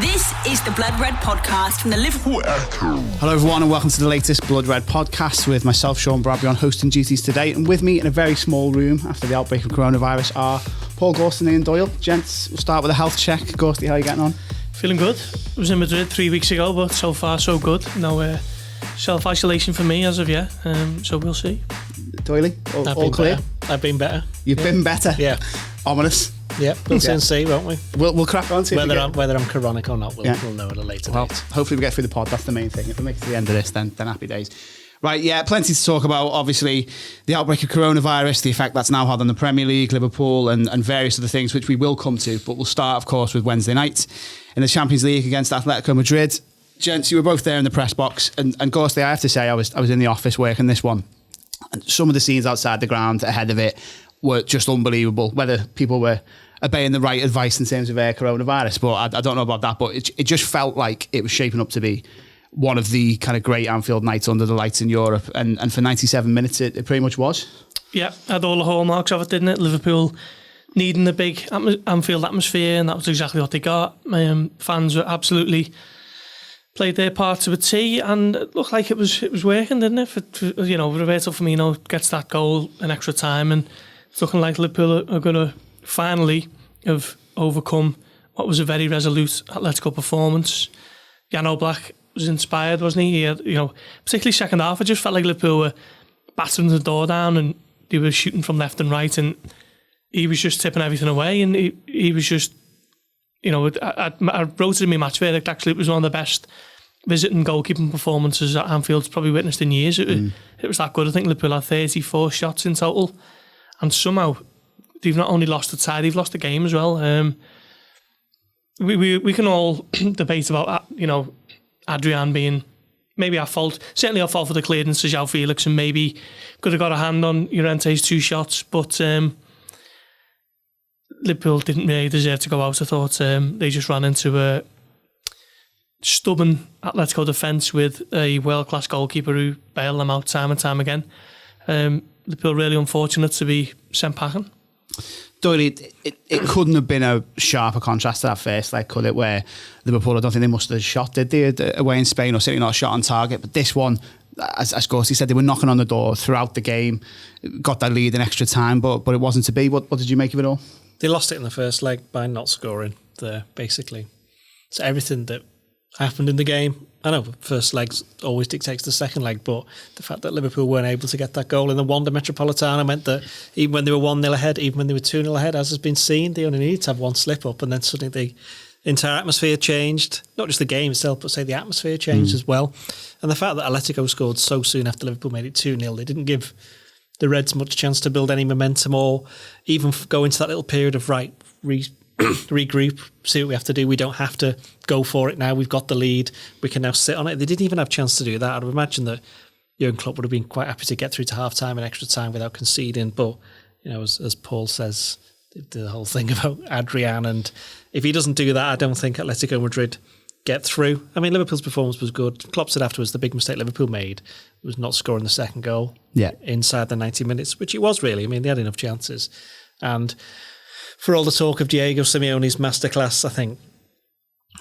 This is the Blood Red Podcast from the Liverpool Echo. Hello everyone and welcome to the latest Blood Red Podcast with myself, Sean Bradbury, on hosting duties today. And with me in a very small room after the outbreak of coronavirus are Paul Gorst and Ian Doyle. Gents, we'll start with a health check. Gorsty, how are you getting on? Feeling good. I was in Madrid 3 weeks ago, but so far so good. No self-isolation for me as of yet, so we'll see. Doyley, all clear? Better. I've been better. You've been better? Yeah. Ominous. Yeah, we'll soon see, won't we? We'll crack on. See whether I'm chronic or not, we'll know at a later date. Hopefully we get through the pod. That's the main thing. If we make it to the end of this, then happy days. Right, yeah, plenty to talk about. Obviously, the outbreak of coronavirus, the effect that's now had on the Premier League, Liverpool, and various other things, which we will come to. But we'll start, of course, with Wednesday night in the Champions League against Atletico Madrid. Gents, you were both there in the press box, and Gorsty, I have to say, I was in the office working this one, and some of the scenes outside the ground ahead of it were just unbelievable. Whether people were obeying the right advice in terms of coronavirus, but I don't know about that. But it just felt like it was shaping up to be one of the kind of great Anfield nights under the lights in Europe, and for 97 minutes it pretty much was. Yeah, had all the hallmarks of it, didn't it? Liverpool needing the big Anfield atmosphere, and that was exactly what they got. Fans were absolutely played their part to a T, and it looked like it was working, didn't it? Roberto Firmino gets that goal in extra time, and it's looking like Liverpool are going to finally have overcome what was a very resolute Atletico performance. Jan Oblak was inspired, wasn't he? He had, particularly second half, I just felt like Liverpool were battering the door down and they were shooting from left and right, and he was just tipping everything away, and he was just, I wrote it in my match verdict, actually, it was one of the best visiting goalkeeping performances that Anfield's probably witnessed in years. It was that good. I think Liverpool had 34 shots in total, and somehow they've not only lost the tie, they've lost the game as well. We can all debate about, Adrian being maybe our fault, certainly our fault for the clearance to João Felix, and maybe could have got a hand on Llorente's 2 shots, but Liverpool didn't really deserve to go out. I thought they just ran into a stubborn Atletico defence with a world-class goalkeeper who bailed them out time and time again. Liverpool really unfortunate to be sent packing. Doyle, it couldn't have been a sharper contrast to that first leg, could it? Where Liverpool, I don't think they must have shot, did they, away in Spain, or certainly not a shot on target. But this one, as Gorsty said, they were knocking on the door throughout the game, got that lead in extra time, but it wasn't to be. What did you make of it all? They lost it in the first leg by not scoring there, basically. So everything that happened in the game, I know first leg always dictates the second leg, but the fact that Liverpool weren't able to get that goal in the Wanda Metropolitano meant that even when they were 1-0 ahead, even when they were 2-0 ahead, as has been seen, they only needed to have one slip up, and then suddenly the entire atmosphere changed. Not just the game itself, but say the atmosphere changed as well. And the fact that Atletico scored so soon after Liverpool made it 2-0, they didn't give the Reds much chance to build any momentum or even go into that little period of regroup, see what we have to do. We don't have to go for it now. We've got the lead. We can now sit on it. They didn't even have a chance to do that. I'd imagine that Jurgen Klopp would have been quite happy to get through to half-time and extra time without conceding. But, as Paul says, the whole thing about Adrian, and if he doesn't do that, I don't think Atletico Madrid get through. I mean, Liverpool's performance was good. Klopp said afterwards the big mistake Liverpool made was not scoring the second goal inside the 90 minutes, which it was really. I mean, they had enough chances. And for all the talk of Diego Simeone's masterclass, I think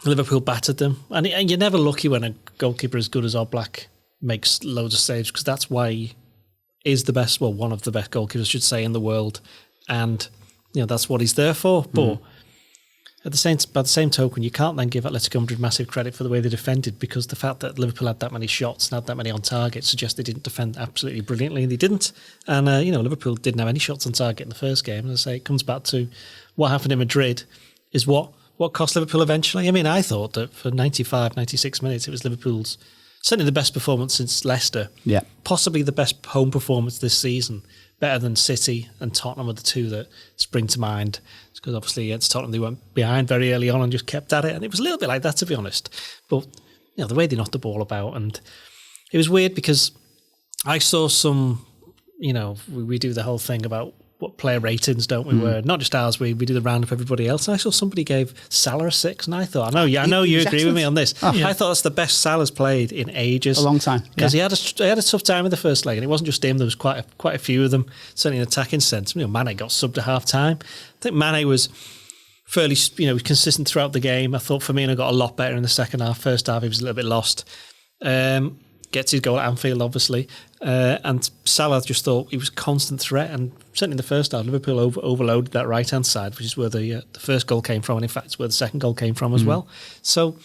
Liverpool battered them. And you're never lucky when a goalkeeper as good as Oblak makes loads of saves, because that's why he is the best, well, one of the best goalkeepers, I should say, in the world. And, that's what he's there for. But by the same token, you can't then give Atletico Madrid massive credit for the way they defended, because the fact that Liverpool had that many shots and had that many on target suggests they didn't defend absolutely brilliantly, and they didn't. And, Liverpool didn't have any shots on target in the first game. And as I say, it comes back to what happened in Madrid is what cost Liverpool eventually. I mean, I thought that for 95, 96 minutes, it was Liverpool's certainly the best performance since Leicester. Yeah. Possibly the best home performance this season. Better than City and Tottenham are the two that spring to mind. It's because obviously against Tottenham they went behind very early on and just kept at it. And it was a little bit like that, to be honest. But, the way they knocked the ball about. And it was weird because I saw some, we do the whole thing about what player ratings, don't we? Where not just ours, we do the roundup of everybody else. And I saw somebody gave Salah a 6, and I thought, I know you agree with me on this. Oh, yeah. I thought that's the best Salah's played in ages, a long time, because he had a tough time in the first leg, and it wasn't just him. There was quite a few of them, certainly in attacking sense. Mane got subbed at half time. I think Mane was fairly, consistent throughout the game. I thought Firmino got a lot better in the second half. First half, he was a little bit lost. Gets his goal at Anfield, obviously. And Salah just thought he was a constant threat. And certainly in the first half, Liverpool overloaded that right-hand side, which is where the first goal came from. And in fact, it's where the second goal came from as well. So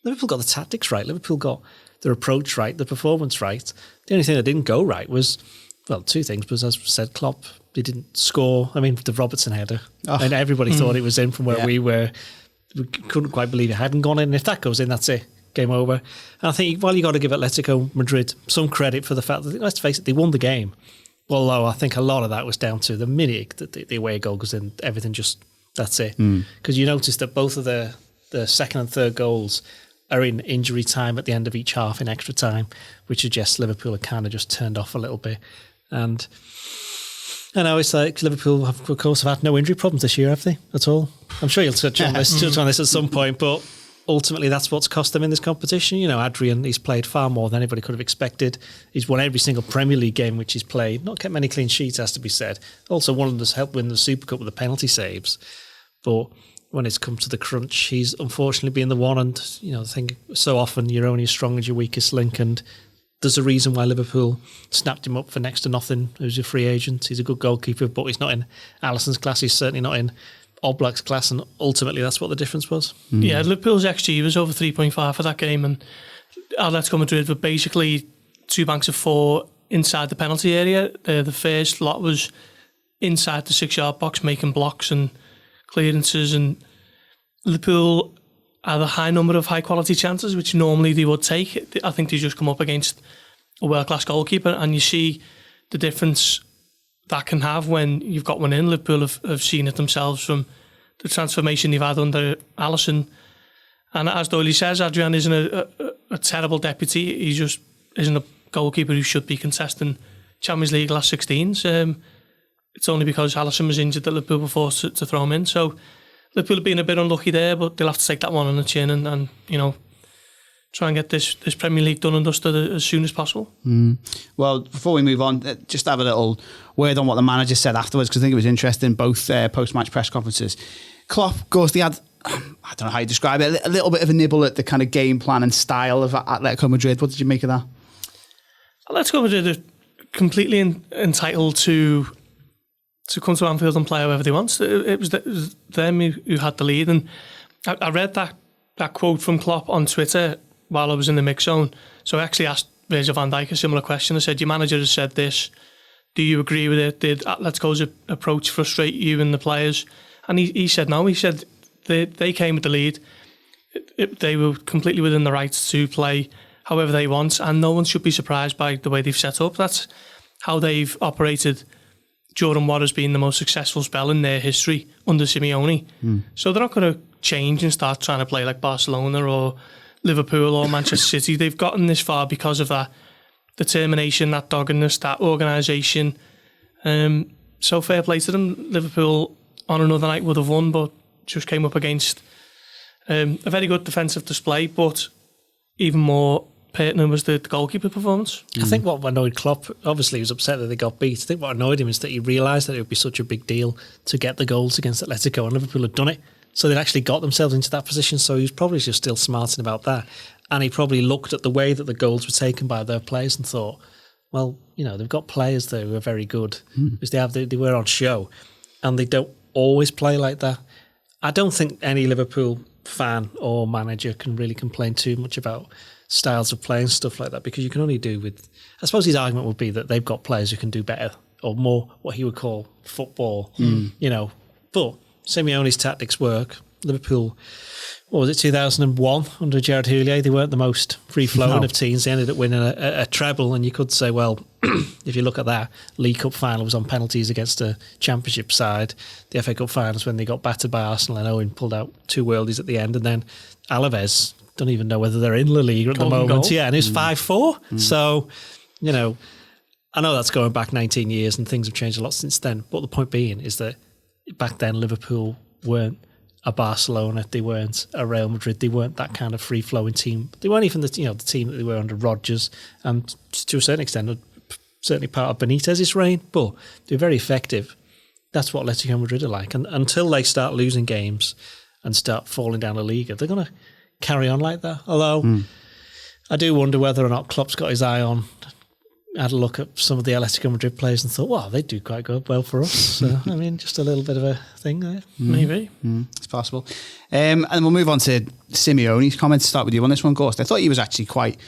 Liverpool got the tactics right. Liverpool got their approach right, the performance right. The only thing that didn't go right was, well, two things. Was, as said, Klopp, he didn't score. I mean, the Robertson header. And everybody thought it was in from where we were. We couldn't quite believe it hadn't gone in. If that goes in, that's it. Game over. And I think, you got to give Atletico Madrid some credit for the fact that, let's face it, they won the game. Although I think a lot of that was down to the minute that the away goal goes in, everything just, that's it. Because you notice that both of the second and third goals are in injury time at the end of each half in extra time, which suggests Liverpool had kind of just turned off a little bit. And I know it's like Liverpool, of course, have had no injury problems this year, have they, at all? I'm sure you'll touch on this at some point, but ultimately that's what's cost them in this competition. Adrian, he's played far more than anybody could have expected. He's won every single Premier League game which he's played. Not kept many clean sheets, has to be said. Also, one of them has helped win the Super Cup with the penalty saves. But when it's come to the crunch, he's unfortunately been the one. And, I think so often you're only as strong as your weakest link. And there's a reason why Liverpool snapped him up for next to nothing. He was a free agent. He's a good goalkeeper, but he's not in Alisson's class. He's certainly not in Oblak's class, and ultimately that's what the difference was. Yeah, Liverpool's XG was over 3.5 for that game, and Atletico Madrid were basically two banks of four inside the penalty area. The first lot was inside the 6-yard box, making blocks and clearances, and Liverpool had a high number of high-quality chances, which normally they would take. I think they just come up against a world-class goalkeeper, and you see the difference that can have when you've got one in. Liverpool have seen it themselves from the transformation they've had under Alisson. And as Doyle says, Adrian isn't a terrible deputy. He just isn't a goalkeeper who should be contesting Champions League last 16s. It's only because Alisson was injured that Liverpool were forced to throw him in. So Liverpool have been a bit unlucky there, but they'll have to take that one on the chin and try and get this Premier League done and dusted as soon as possible. Well, before we move on, just have a little word on what the manager said afterwards, because I think it was interesting, both post-match press conferences. Klopp, Gorst, he had, I don't know how you describe it, a little bit of a nibble at the kind of game plan and style of Atletico Madrid. What did you make of that? Atletico Madrid are completely entitled to come to Anfield and play however they want. It was them who had the lead. And I read that quote from Klopp on Twitter while I was in the mix zone. So I actually asked Virgil van Dijk a similar question. I said, your manager has said this. Do you agree with it? Did Atletico's approach frustrate you and the players? And he said no. He said they came with the lead. They were completely within the rights to play however they want, and no one should be surprised by the way they've set up. That's how they've operated during what has been the most successful spell in their history under Simeone. So they're not going to change and start trying to play like Barcelona or Liverpool or Manchester City. They've gotten this far because of that determination, that doggedness, that organisation. So fair play to them. Liverpool on another night would have won, but just came up against a very good defensive display, but even more pertinent was the goalkeeper performance. I think what annoyed Klopp, obviously he was upset that they got beat. I think what annoyed him is that he realised that it would be such a big deal to get the goals against Atletico, and Liverpool had done it. So they'd actually got themselves into that position, so he was probably just still smarting about that. And he probably looked at the way that the goals were taken by their players and thought, well, they've got players there who are very good, because they were on show, and they don't always play like that. I don't think any Liverpool fan or manager can really complain too much about styles of play and stuff like that, because you can only do with, I suppose his argument would be that they've got players who can do better or more what he would call football, but Simeone's tactics work. Liverpool, what was it, 2001 under Gerard Houllier, they weren't the most free-flowing of teams. They ended up winning a treble, and you could say, well, if you look at that, League Cup final was on penalties against a Championship side. The FA Cup finals when they got battered by Arsenal and Owen pulled out 2 worldies at the end, and then Alaves, don't even know whether they're in La Liga at the moment. Goal. Yeah, and it was 5-4. So, I know that's going back 19 years and things have changed a lot since then, but the point being is that back then Liverpool weren't a Barcelona, they weren't a Real Madrid, they weren't that kind of free-flowing team. They weren't even the team that they were under Rodgers, and to a certain extent, certainly part of Benitez's reign, but they were very effective. that's what Atletico Madrid are like. And until they start losing games and start falling down the Liga, they're going to carry on like that. Although I do wonder whether or not Klopp's got his eye on. I had a look at some of the Atletico Madrid players and thought, wow, they do quite well for us. So, I mean, just a little bit of a thing there. Maybe. It's possible. And we'll move on to Simeone's comments. Start with you on this one, Gorst. I thought he was actually quite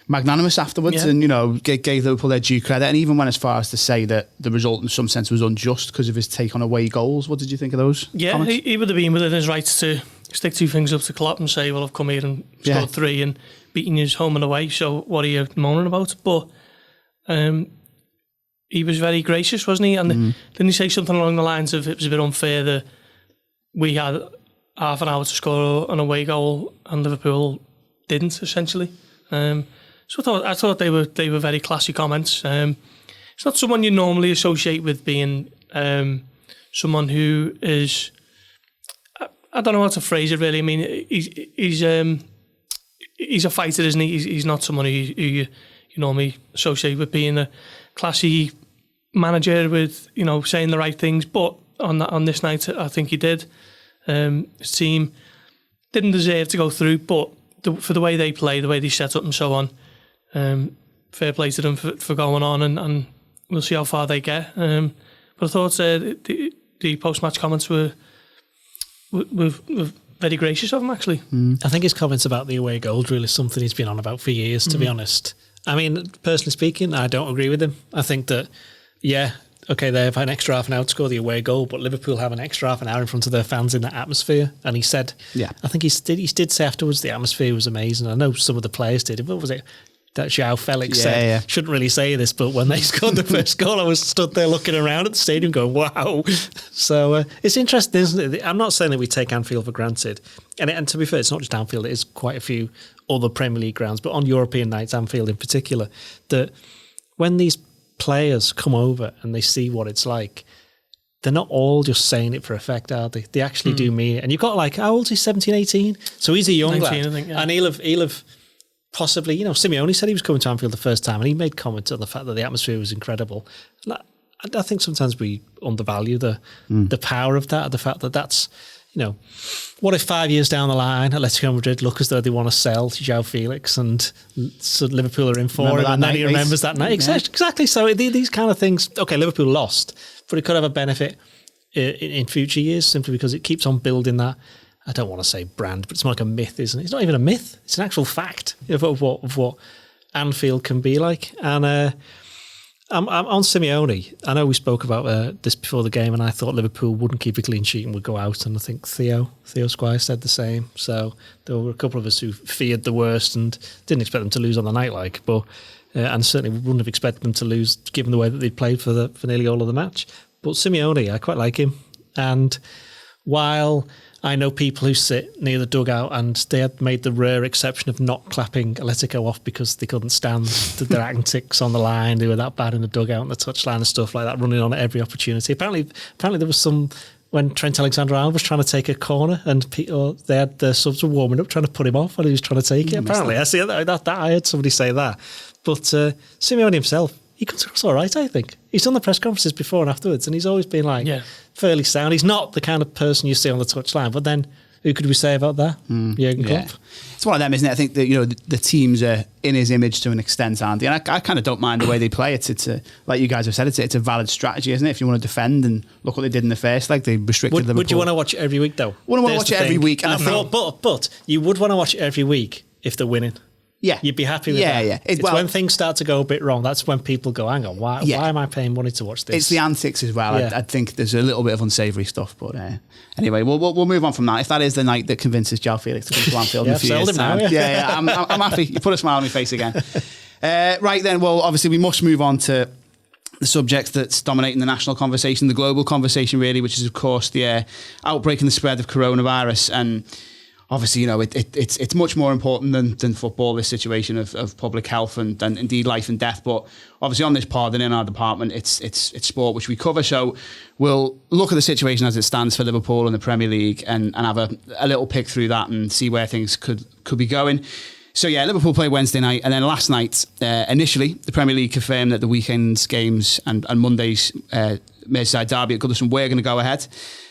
magnanimous afterwards and, gave Liverpool their due credit, and even went as far as to say that the result in some sense was unjust because of his take on away goals. What did you think of those comments? He would have been within his rights to stick two things up to Klopp and say, well, I've come here and scored 3 and beaten you home and away, so what are you moaning about? But he was very gracious, wasn't he? And didn't he say something along the lines of it was a bit unfair that we had half an hour to score an away goal and Liverpool didn't, essentially. So I thought they were very classy comments. It's not someone you normally associate with being someone who is, I don't know how to phrase it really. I mean, he's a fighter, isn't he? He's not someone who you normally associate with being a classy manager with, saying the right things. But on this night, I think he did. His team didn't deserve to go through, but for the way they play, the way they set up and so on, fair play to them for going on, and we'll see how far they get. But I thought the post-match comments were very gracious of him, actually. I think his comments about the away goal drill is something he's been on about for years, to be honest. I mean, personally speaking, I don't agree with him. I think that, okay, they have an extra half an hour to score the away goal, but Liverpool have an extra half an hour in front of their fans in that atmosphere. And he said, I think he did say afterwards the atmosphere was amazing. I know some of the players did. What was it? That João Felix said, shouldn't really say this, but when they scored the first goal, I was stood there looking around at the stadium going, wow. So it's interesting, isn't it? I'm not saying that we take Anfield for granted. And to be fair, it's not just Anfield, it is quite a few other Premier League grounds, but on European nights, Anfield in particular, that when these players come over and they see what it's like, they're not all just saying it for effect, are they? They actually do mean it. And you've got how old is he, 17, 18? So he's a young 19, lad. I think, And he'll have possibly, Simeone said he was coming to Anfield the first time and he made comments on the fact that the atmosphere was incredible. And I think sometimes we undervalue the power of that, the fact that that's, what if 5 years down the line, Atletico Madrid look as though they want to sell João Felix and so Liverpool are in for him and then he remembers that night. Exactly. So these kind of things, okay, Liverpool lost, but it could have a benefit in future years simply because it keeps on building that, I don't want to say brand, but it's more like a myth, isn't it? It's not even a myth. It's an actual fact of what Anfield can be like. And I'm on Simeone. I know we spoke about this before the game, and I thought Liverpool wouldn't keep a clean sheet and would go out. And I think Theo Squire said the same. So there were a couple of us who feared the worst and didn't expect them to lose on the night, but and certainly wouldn't have expected them to lose given the way that they played for nearly all of the match. But Simeone, I quite like him. And while I know people who sit near the dugout and they had made the rare exception of not clapping Atletico off because they couldn't stand their antics on the line. They were that bad in the dugout and the touchline and stuff like that, running on at every opportunity. Apparently there was some, when Trent Alexander-Arnold was trying to take a corner and they had the subs were warming up trying to put him off while he was trying to take it. Apparently, I see that I heard somebody say that. But Simeone himself, he comes across all right, I think. He's done the press conferences before and afterwards, and he's always been fairly sound. He's not the kind of person you see on the touchline, but then who could we say about that? Jurgen Klopp. It's one of them, isn't it? I think that the teams are in his image to an extent, aren't they? And I kind of don't mind the way they play. It's like you guys have said, it's a valid strategy, isn't it? If you want to defend and look what they did in the first leg, they restricted Liverpool. Would you want to watch it every week though? Wouldn't want to watch it every week. And but you would want to watch it every week if they're winning. Yeah. You'd be happy with that. Yeah. It's when things start to go a bit wrong, that's when people go, hang on, why am I paying money to watch this? It's the antics as well. I think there's a little bit of unsavoury stuff, but anyway, we'll move on from that. If that is the night that convinces João Felix to come to Anfield in a few years' time. I'm happy. You put a smile on my face again. Right then, well, obviously we must move on to the subject that's dominating the national conversation, the global conversation really, which is of course the outbreak and the spread of coronavirus. And obviously, it's much more important than football, this situation of public health and indeed life and death. But obviously on this pod and in our department, it's sport which we cover. So we'll look at the situation as it stands for Liverpool and the Premier League and have a little pick through that and see where things could be going. So Liverpool played Wednesday night, and then last night, initially, the Premier League confirmed that the weekend's games and Monday's Merseyside derby at Goodison were going to go ahead.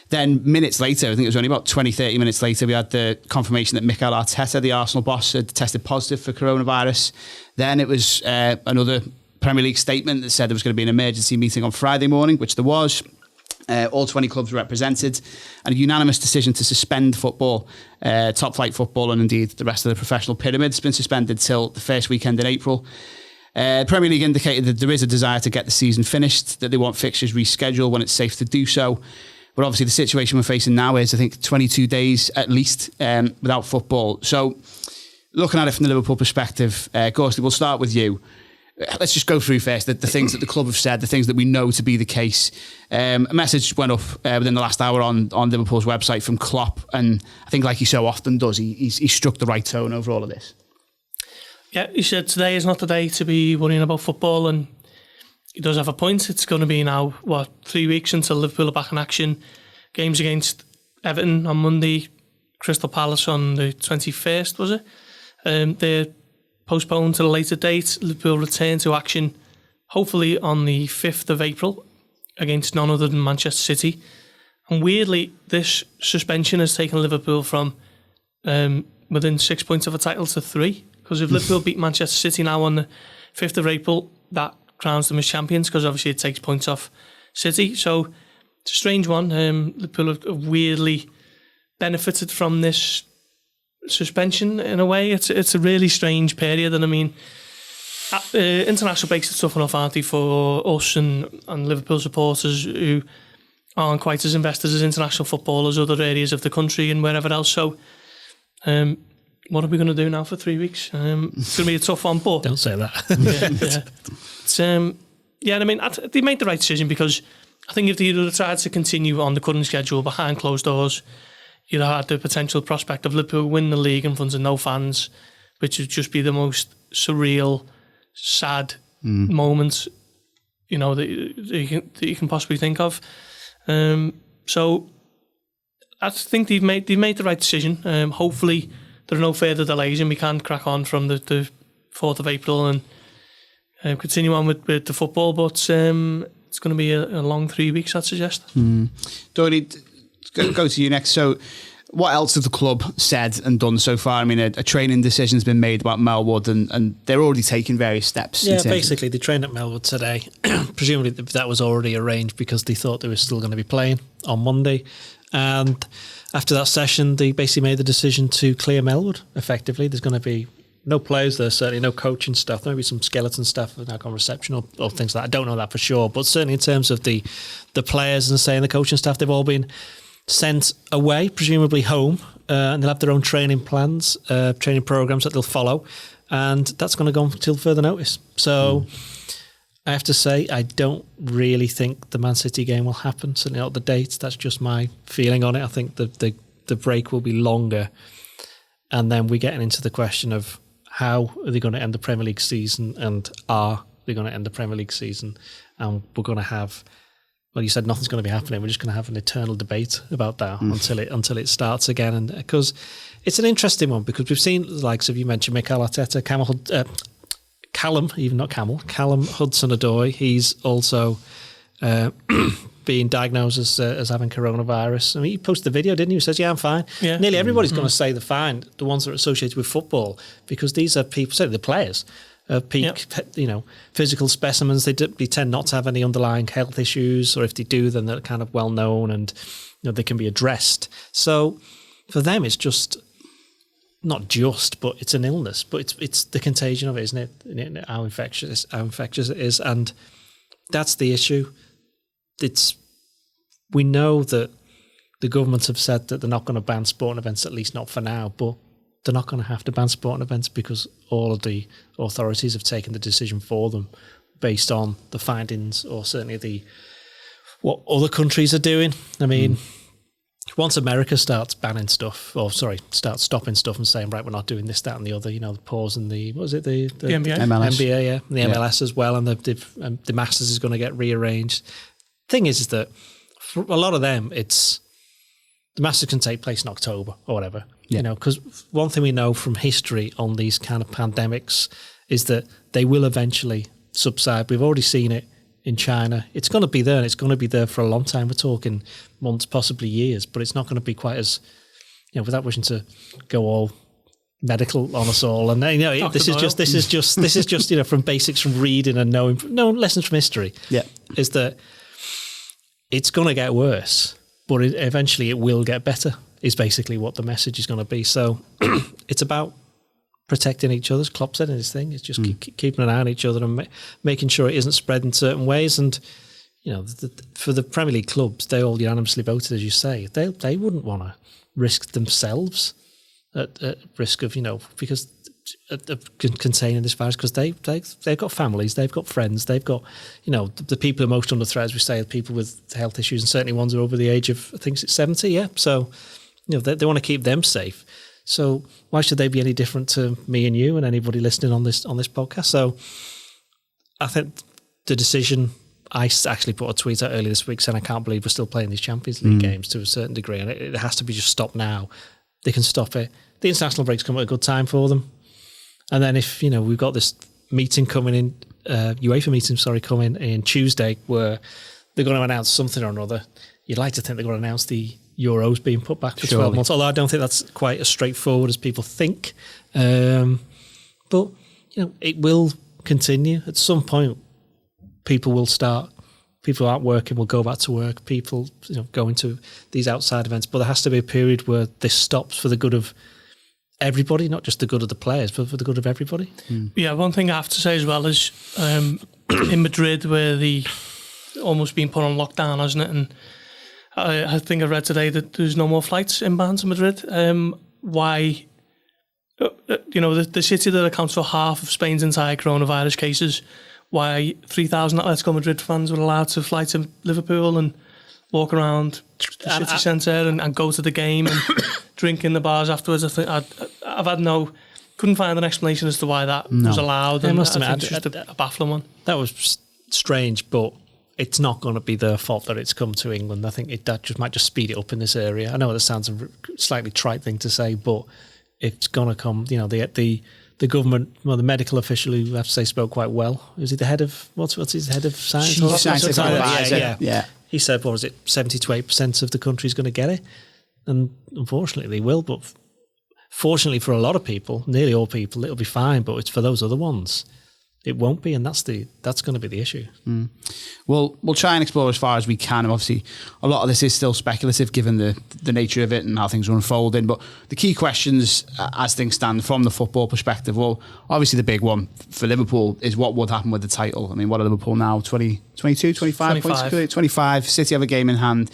Then minutes later, I think it was only about 20, 30 minutes later, we had the confirmation that Mikel Arteta, the Arsenal boss, had tested positive for coronavirus. Then it was another Premier League statement that said there was going to be an emergency meeting on Friday morning, which there was. All 20 clubs were represented, and a unanimous decision to suspend football, top flight football, and indeed the rest of the professional pyramid has been suspended till the first weekend in April. Premier League indicated that there is a desire to get the season finished, that they want fixtures rescheduled when it's safe to do so. But obviously the situation we're facing now is, I think, 22 days at least without football. So looking at it from the Liverpool perspective, Gorst, we'll start with you. Let's just go through first the things that the club have said, the things that we know to be the case. A message went up within the last hour on Liverpool's website from Klopp, and I think, like he so often does, he struck the right tone over all of this. Yeah, he said today is not the day to be worrying about football, and he does have a point. It's going to be now, 3 weeks until Liverpool are back in action. Games against Everton on Monday, Crystal Palace on the 21st, was it? They're postponed to a later date. Liverpool return to action, hopefully on the 5th of April, against none other than Manchester City. And weirdly, this suspension has taken Liverpool from within 6 points of a title to 3. Because if Liverpool beat Manchester City now on the 5th of April, that crowns them as champions, because obviously it takes points off City. So it's a strange one. Liverpool have weirdly benefited from this suspension in a way. It's a really strange period, and I mean, international breaks are tough enough, aren't they, for us and Liverpool supporters who aren't quite as invested as international football as other areas of the country and wherever else. So what are we going to do now for 3 weeks? It's going to be a tough one, but don't say that. It's, I mean, they made the right decision, because I think if they had tried to continue on the current schedule behind closed doors, you'd have had the potential prospect of Liverpool win the league in front of no fans, which would just be the most surreal, sad moment, that you can possibly think of. So I think they've made the right decision. Hopefully there are no further delays and we can crack on from the 4th of April and continue on with the football. But it's going to be a long 3 weeks, I'd suggest. Doyle, go to you next. So what else has the club said and done so far? I mean, a training decision's been made about Melwood, and they're already taking various steps. Yeah, basically they trained at Melwood today. Presumably that was already arranged because they thought they were still going to be playing on Monday. And after that session, they basically made the decision to clear Melwood, effectively. There's going to be no players there, certainly no coaching staff. There may be some skeleton staff like on reception or things like that. I don't know that for sure. But certainly in terms of the players and saying the coaching staff, they've all been sent away, presumably home, and they'll have their own training plans, training programs that they'll follow, and that's going to go until further notice. So I have to say, I don't really think the Man City game will happen, certainly not the date. That's just my feeling on it. I think the break will be longer, and then we're getting into the question of how are they going to end the Premier League season, and are they going to end the Premier League season, and we're going to have... Well, you said nothing's going to be happening. We're just going to have an eternal debate about that until it starts again. And because it's an interesting one, because we've seen the likes of, you mentioned Mikel Arteta, Callum Hudson-Odoi. He's also being diagnosed as having coronavirus. I mean, he posted the video, didn't he? He says, "Yeah, I'm fine." Yeah. Nearly everybody's going to say they're fine. The ones that are associated with football, because these are people, certainly the players. Peak, physical specimens. They tend not to have any underlying health issues, or if they do, then they're kind of well known and they can be addressed. So for them, it's just not just, but it's an illness. But it's the contagion of it, isn't it? How infectious it is, and that's the issue. We know that the governments have said that they're not going to ban sporting events, at least not for now, but they're not going to have to ban sporting events because all of the authorities have taken the decision for them based on the findings, or certainly what other countries are doing. I mean, once America starts banning stuff, starts stopping stuff and saying, right, we're not doing this, that and the other, the pause in the NBA? The MLS. NBA, yeah. And the MLS as well, and the Masters is going to get rearranged. Thing is that for a lot of them, the Masters can take place in October or whatever. Because one thing we know from history on these kind of pandemics is that they will eventually subside. We've already seen it in China. It's going to be there, and it's going to be there for a long time. We're talking months, possibly years, but it's not going to be quite as, without wishing to go all medical on us all. And this is just from basics from reading and knowing lessons from history. Yeah, is that it's going to get worse, but eventually it will get better. Is basically what the message is going to be. So it's about protecting each other. Klopp said in his thing, it's just keeping an eye on each other and making sure it isn't spread in certain ways. And for the Premier League clubs, they all unanimously voted, as you say. They wouldn't want to risk themselves at risk of because of containing this virus, because they've got families, they've got friends, they've got the people most under threat, as we say, the people with health issues, and certainly ones who are over the age of, I think it's 70. Yeah, so they want to keep them safe. So why should they be any different to me and you and anybody listening on this podcast? So I think the decision, I actually put a tweet out earlier this week saying I can't believe we're still playing these Champions League games to a certain degree, and it has to be just stopped now. They can stop it. The international breaks come at a good time for them. And then if, we've got this meeting coming in, UEFA meeting, coming in Tuesday, where they're going to announce something or another. You'd like to think they're going to announce the Euros being put back for 12 months, although I don't think that's quite as straightforward as people think. But, it will continue. At some point, people who aren't working will go back to work. People, go into these outside events. But there has to be a period where this stops for the good of everybody, not just the good of the players, but for the good of everybody. Yeah, one thing I have to say as well is in Madrid, where the almost been put on lockdown, hasn't it? And I think I read today that there's no more flights inbound to Madrid. Why? The city that accounts for half of Spain's entire coronavirus cases. Why 3,000 Atletico Madrid fans were allowed to fly to Liverpool and walk around the city centre and go to the game and drink in the bars afterwards. I think couldn't find an explanation as to why that was allowed. And I think it's just a baffling one. That was strange, but it's not going to be their fault that it's come to England. I think that might just speed it up in this area. I know that sounds a slightly trite thing to say, but it's going to come. The government, the medical official, who I have to say spoke quite well. Is he the head of what's his head of science? Yeah. He said, what was it, 70 to 8% of the country is going to get it, and unfortunately they will. But fortunately for a lot of people, nearly all people, it'll be fine. But it's for those other ones, it won't be, and that's going to be the issue. Well, we'll try and explore as far as we can. Obviously, a lot of this is still speculative given the nature of it and how things are unfolding. But the key questions, as things stand from the football perspective, well, obviously the big one for Liverpool is what would happen with the title. I mean, what are Liverpool now? 22, 25 points? 25. City have a game in hand.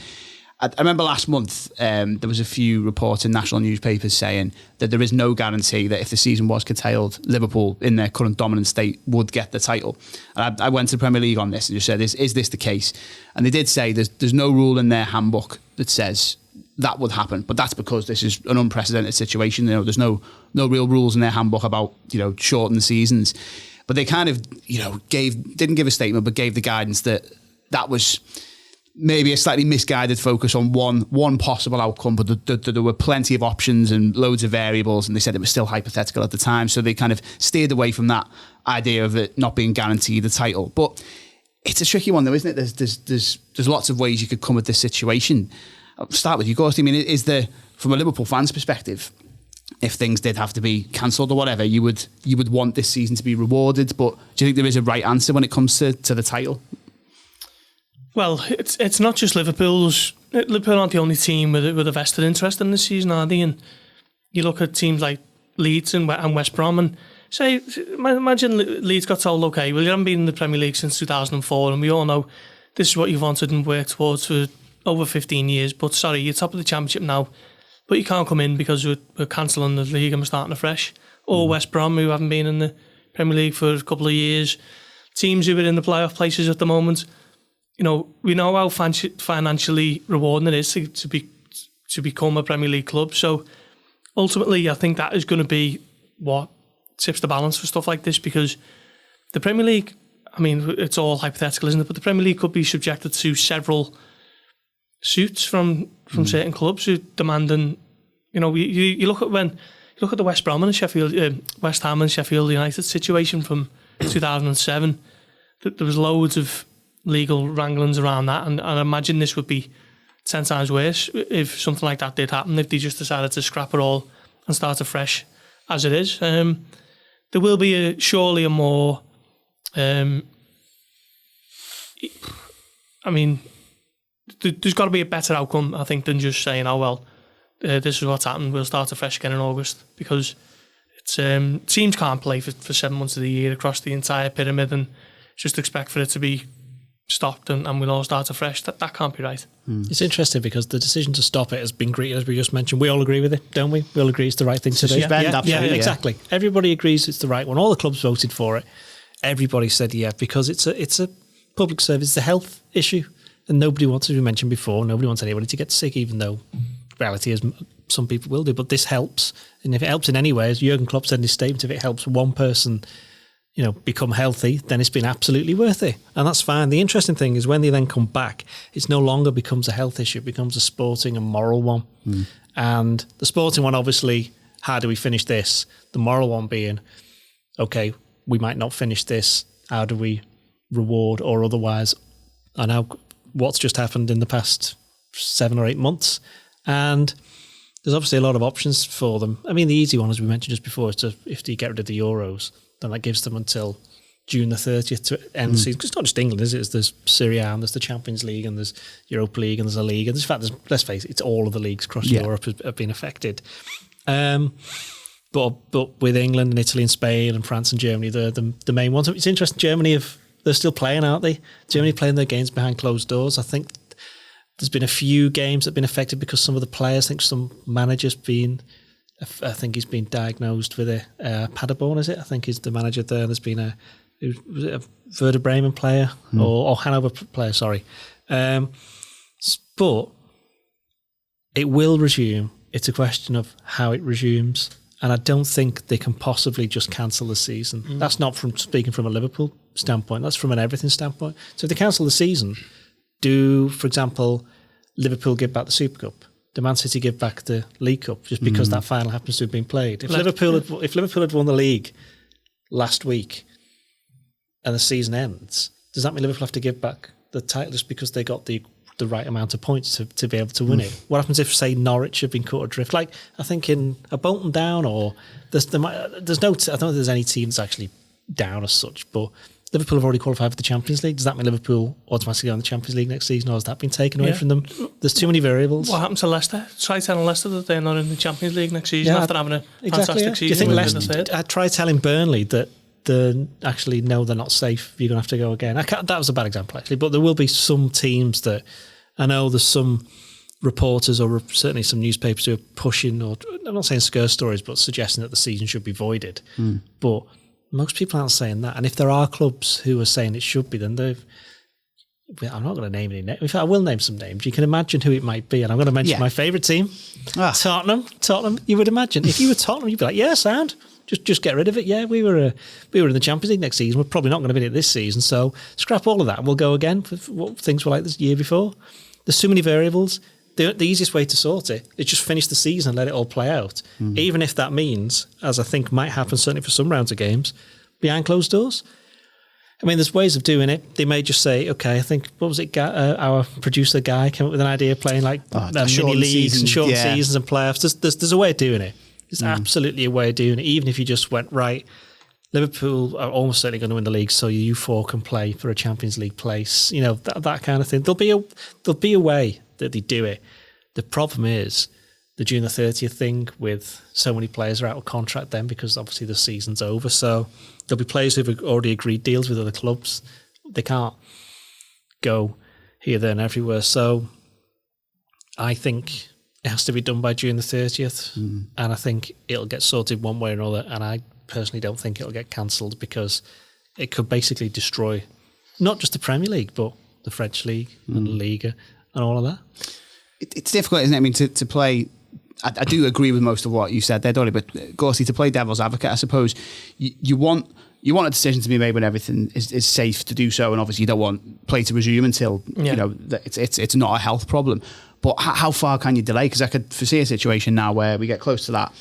I remember last month there was a few reports in national newspapers saying that there is no guarantee that if the season was curtailed, Liverpool, in their current dominant state, would get the title. And I went to the Premier League on this and just said, is this the case? And they did say there's no rule in their handbook that says that would happen, but that's because this is an unprecedented situation. There's no real rules in their handbook about shortened seasons. But they kind of didn't give a statement, but gave the guidance that was maybe a slightly misguided focus on one possible outcome, but there were plenty of options and loads of variables, and they said it was still hypothetical at the time, so they kind of steered away from that idea of it not being guaranteed the title. But it's a tricky one though, isn't it? There's lots of ways you could come at this situation. I'll start with you, Gorst. I mean, is there, from a Liverpool fan's perspective, if things did have to be cancelled or whatever, you would want this season to be rewarded, but do you think there is a right answer when it comes to the title? Well, it's not just Liverpool. Liverpool aren't the only team with a vested interest in this season, are they? And you look at teams like Leeds and West Brom, and imagine Leeds got told, okay, well, you haven't been in the Premier League since 2004, and we all know this is what you've wanted and worked towards for over 15 years, but sorry, you're top of the Championship now, but you can't come in because we're cancelling the league and we're starting afresh. Or West Brom, who haven't been in the Premier League for a couple of years. Teams who are in the playoff places at the moment, we know how financially rewarding it is to become a Premier League club. So ultimately, I think that is going to be what tips the balance for stuff like this, because the Premier League, I mean, it's all hypothetical, isn't it? But the Premier League could be subjected to several suits from certain clubs who demanding. You look at the West Brom and West Ham and Sheffield United situation from 2007. There was loads of legal wranglings around that, and I imagine this would be 10 times worse if something like that did happen, if they just decided to scrap it all and start afresh as it is. There will be surely a more... I mean, there's got to be a better outcome, I think, than just saying, oh, well, this is what's happened, we'll start afresh again in August, because it's teams can't play for 7 months of the year across the entire pyramid and just expect for it to be stopped and we'll all start afresh. That can't be right. It's interesting because the decision to stop it has been greeted, as we just mentioned. We all agree with it, don't we? We all agree it's the right thing to do. Yeah, exactly. Everybody agrees it's the right one. All the clubs voted for it. Everybody said yeah, because it's a public service, it's a health issue, and nobody wants, as we mentioned before, nobody wants anybody to get sick, even though reality is some people will do. But this helps, and if it helps in any way, as Jurgen Klopp said in his statement, if it helps one person, become healthy, then it's been absolutely worth it. And that's fine. The interesting thing is when they then come back, it no longer becomes a health issue, it becomes a sporting and moral one. And the sporting one, obviously, how do we finish this? The moral one being, okay, we might not finish this. How do we reward or otherwise? I know what's just happened in the past 7 or 8 months. And there's obviously a lot of options for them. I mean, the easy one, as we mentioned just before, is if you get rid of the Euros, then that gives them until June the 30th to end the season. Because it's not just England, is it? There's Serie A, and there's the Champions League, and there's Europa League, and there's a league. And in fact, let's face it, it's all of the leagues across Europe have been affected. But with England and Italy and Spain and France and Germany, they're the main ones. It's interesting, Germany, they're still playing, aren't they? Germany playing their games behind closed doors. I think there's been a few games that have been affected because some of the players, I think some managers I think he's been diagnosed with a Paderborn, is it? I think he's the manager there. There's been a Werder Bremen player or Hanover player, sorry. But it will resume. It's a question of how it resumes. And I don't think they can possibly just cancel the season. That's not from speaking from a Liverpool standpoint. That's from an everything standpoint. So if they cancel the season, do, for example, Liverpool give back the Super Cup? Do Man City give back the League Cup just because that final happens to have been played? If Liverpool had won the league last week and the season ends, does that mean Liverpool have to give back the title just because they got the right amount of points to be able to win it? What happens if, say, Norwich have been caught adrift? Like, I think in a Bolton down, or there's no, I don't think there's any teams actually down as such, but Liverpool have already qualified for the Champions League. Does that mean Liverpool automatically go in the Champions League next season, or has that been taken away from them? There's too many variables. What happened to Leicester? Try telling Leicester that they're not in the Champions League next season after having a fantastic season. Do you think Leicester? I tried telling Burnley that they're not safe. You're going to have to go again. That was a bad example, actually, but there will be some teams that I know there's some reporters or certainly some newspapers who are pushing, or I'm not saying scare stories, but suggesting that the season should be voided. But most people aren't saying that. And if there are clubs who are saying it should be, then I'm not going to name any names. In fact, I will name some names. You can imagine who it might be. And I'm going to mention my favourite team, Tottenham. You would imagine. If you were Tottenham, you'd be like, yeah, sound. Just get rid of it. Yeah, we were in the Champions League next season. We're probably not going to be in it this season. So scrap all of that and we'll go again for what things were like this year before. There's too many variables. The easiest way to sort it is just finish the season and let it all play out. Even if that means, as I think might happen certainly for some rounds of games, behind closed doors. I mean, there's ways of doing it. They may just say, okay, I think, what was it, our producer Guy came up with an idea of playing like mini leagues and short seasons and playoffs. There's a way of doing it. There's absolutely a way of doing it. Even if you just went, right, Liverpool are almost certainly going to win the league, so you four can play for a Champions League place. You know, that kind of thing. There'll be a way that they do it. The problem is the June the 30th thing with so many players are out of contract then because obviously the season's over. So there'll be players who've already agreed deals with other clubs. They can't go here, there and everywhere. So I think it has to be done by June the 30th. And I think it'll get sorted one way or another. And I personally don't think it'll get cancelled because it could basically destroy not just the Premier League, but the French League and the Liga and all of that. It's difficult, isn't it? I mean, to play... I do agree with most of what you said there, Dolly, but Gorsty, to play devil's advocate, I suppose you want a decision to be made when everything is safe to do so, and obviously you don't want play to resume until you know it's not a health problem. But how far can you delay? Because I could foresee a situation now where we get close to that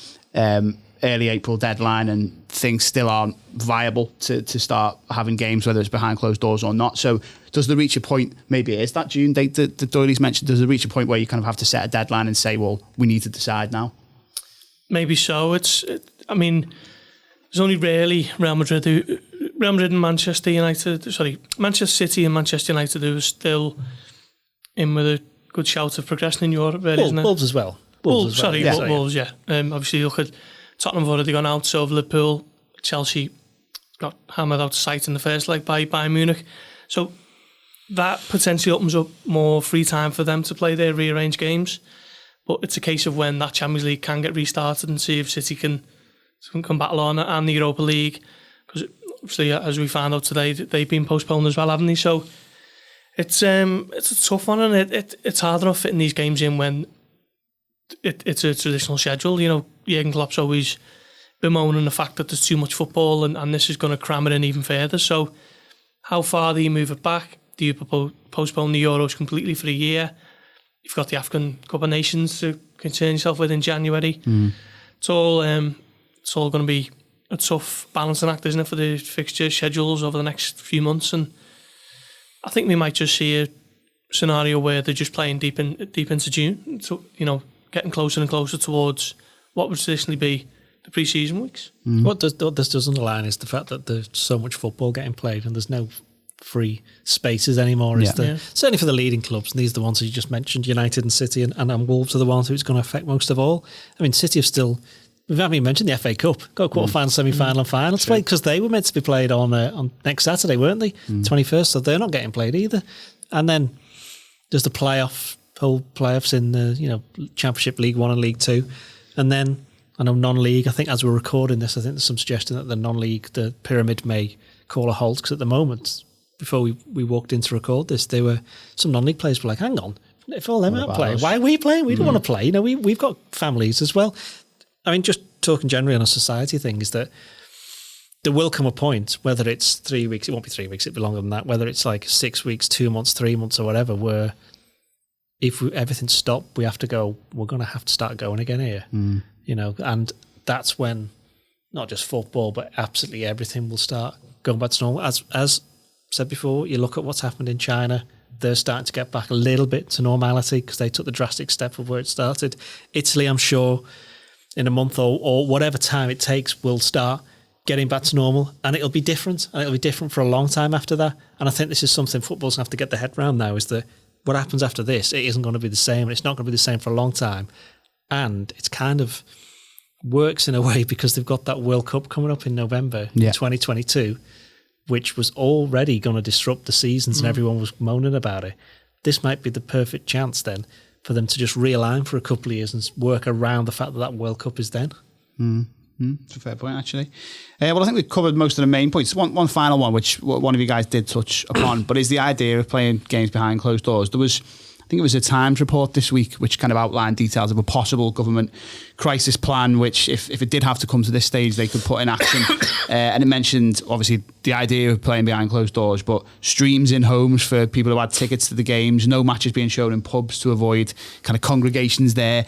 early April deadline and things still aren't viable to start having games, whether it's behind closed doors or not. So does there reach a point, maybe it is that June date that Doyley's mentioned, does there reach a point where you kind of have to set a deadline and say, well, we need to decide now? Maybe so. I mean, there's only really Real Madrid and Manchester City and Manchester United who are still in with a good shout of progression in Europe, really, isn't it? Wolves as well. Wolves, yeah. Obviously, look at Tottenham have already gone out, so have Liverpool. Chelsea got hammered out of sight in the first leg by Bayern Munich. So that potentially opens up more free time for them to play their rearranged games. But it's a case of when that Champions League can get restarted and see if City can battle on it, and the Europa League. Because obviously, as we found out today, they've been postponed as well, haven't they? So it's a tough one, and it's hard enough fitting these games in when it's a traditional schedule. You know, Jurgen Klopp's always bemoaning the fact that there's too much football, and this is going to cram it in even further. So how far do you move it back? Do you postpone the Euros completely for a year? You've got the African Cup of Nations to concern yourself with in January. It's all going to be a tough balancing act, isn't it, for the fixture schedules over the next few months? And I think we might just see a scenario where they're just playing deep into June. So, you know, getting closer and closer towards what would traditionally be the pre-season weeks. What this does underline is the fact that there's so much football getting played and there's no free spaces anymore. Certainly for the leading clubs, and these are the ones that you just mentioned, United and City, and Wolves are the ones who it's going to affect most of all. I mean, City have still, we haven't even mentioned the FA Cup, got a quarter-final, semi-final and final to play, because they were meant to be played on next Saturday, weren't they? 21st, so they're not getting played either. And then there's the whole playoffs in the Championship, League One and League Two, and then I know non-league, I think as we're recording this, I think there's some suggestion that the non-league, the pyramid may call a halt, because at the moment, before we walked in to record this, there were some non-league players were like, hang on, if all them aren't playing, why are we playing? We don't want to play. You know, we've got families as well. I mean, just talking generally on a society thing, is that there will come a point, whether it's 3 weeks, it won't be 3 weeks, it'll be longer than that, whether it's like 6 weeks, 2 months, 3 months or whatever, where if everything's stopped, we have to go, we're going to have to start going again here. You know, and that's when not just football, but absolutely everything will start going back to normal. As said before, you look at what's happened in China, they're starting to get back a little bit to normality because they took the drastic step of where it started. Italy, I'm sure, in a month or whatever time it takes, will start getting back to normal, and it'll be different, and it'll be different for a long time after that. And I think this is something football's going to have to get their head around now, is that what happens after this, it isn't going to be the same, and it's not going to be the same for a long time. And it's kind of works in a way because they've got that World Cup coming up in November 2022, which was already going to disrupt the seasons and everyone was moaning about it. This might be the perfect chance then for them to just realign for a couple of years and work around the fact that that World Cup is then. It's a fair point, actually. Well, I think we've covered most of the main points. One final one, which one of you guys did touch upon, but is the idea of playing games behind closed doors. I think it was a Times report this week which kind of outlined details of a possible government crisis plan, which if it did have to come to this stage, they could put in action. And it mentioned, obviously, the idea of playing behind closed doors, but streams in homes for people who had tickets to the games, no matches being shown in pubs to avoid kind of congregations there.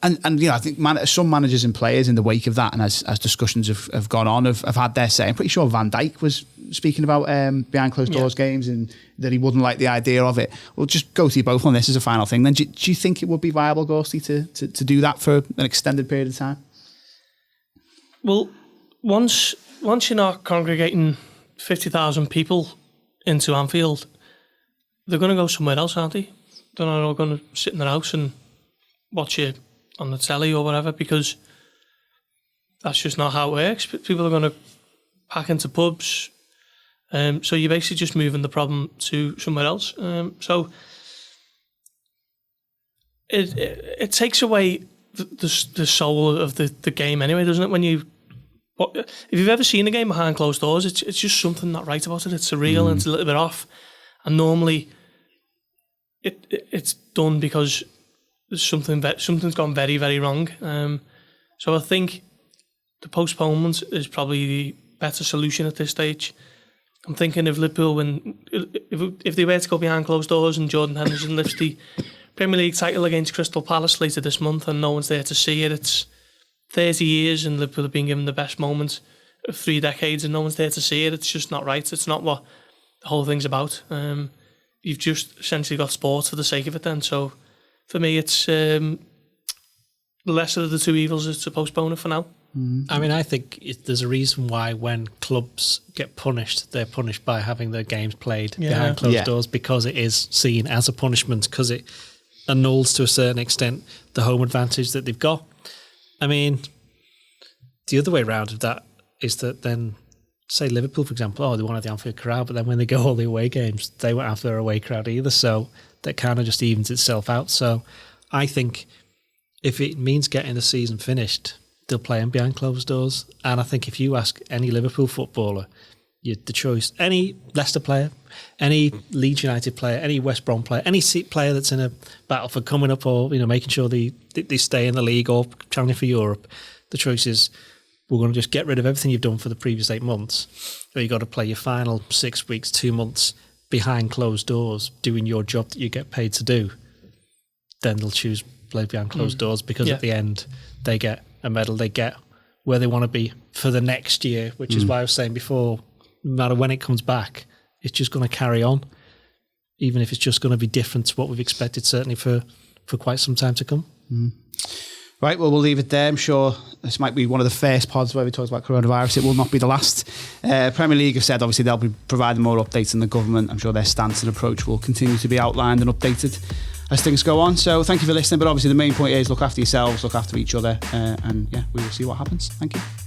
And you know, I think some managers and players in the wake of that, and as discussions have gone on, have had their say. I'm pretty sure Van Dijk was speaking about behind closed doors games and that he wouldn't like the idea of it. We'll just go to you both on this as a final thing. Then, do you think it would be viable, Gorsty, to do that for an extended period of time? Well, once you're not congregating 50,000 people into Anfield, they're going to go somewhere else, aren't they? They're not all going to sit in their house and watch it on the telly or whatever, because that's just not how it works. People are going to pack into pubs, so you're basically just moving the problem to somewhere else. So it takes away the soul of the game anyway, doesn't it? If you've ever seen a game behind closed doors, it's just something not right about it. It's surreal and it's a little bit off, and normally it's done because something's gone very, very wrong. So I think the postponement is probably the better solution at this stage. I'm thinking of Liverpool if they were to go behind closed doors and Jordan Henderson lifts the Premier League title against Crystal Palace later this month and no one's there to see it. It's 30 years and Liverpool have been given the best moment of 3 decades and no one's there to see it. It's just not right. It's not what the whole thing's about. You've just essentially got sport for the sake of it then. So for me, it's the lesser of the two evils is to postpone it for now. I mean, I think there's a reason why when clubs get punished, they're punished by having their games played behind closed doors, because it is seen as a punishment, because it annuls to a certain extent the home advantage that they've got. I mean, the other way around of that is that then, say Liverpool, for example, they won't have the Anfield crowd, but then when they go all the away games, they won't have their away crowd either. So that kind of just evens itself out. So I think if it means getting the season finished, they'll play them behind closed doors. And I think if you ask any Liverpool footballer, the choice, any Leicester player, any Leeds United player, any West Brom player, any player that's in a battle for coming up or making sure they stay in the league or challenging for Europe, the choice is, we're going to just get rid of everything you've done for the previous 8 months, or you've got to play your final 6 weeks, 2 months behind closed doors, doing your job that you get paid to do. Then they'll choose play behind closed doors, because at the end they get a medal, they get where they want to be for the next year, which is why I was saying before, no matter when it comes back, it's just going to carry on, even if it's just going to be different to what we've expected, certainly for quite some time to come. Right, well, we'll leave it there. I'm sure this might be one of the first pods where we talk about coronavirus. It will not be the last. Premier League have said, obviously, they'll be providing more updates than the government. I'm sure their stance and approach will continue to be outlined and updated as things go on. So thank you for listening. But obviously, the main point is look after yourselves, look after each other. And yeah, we will see what happens. Thank you.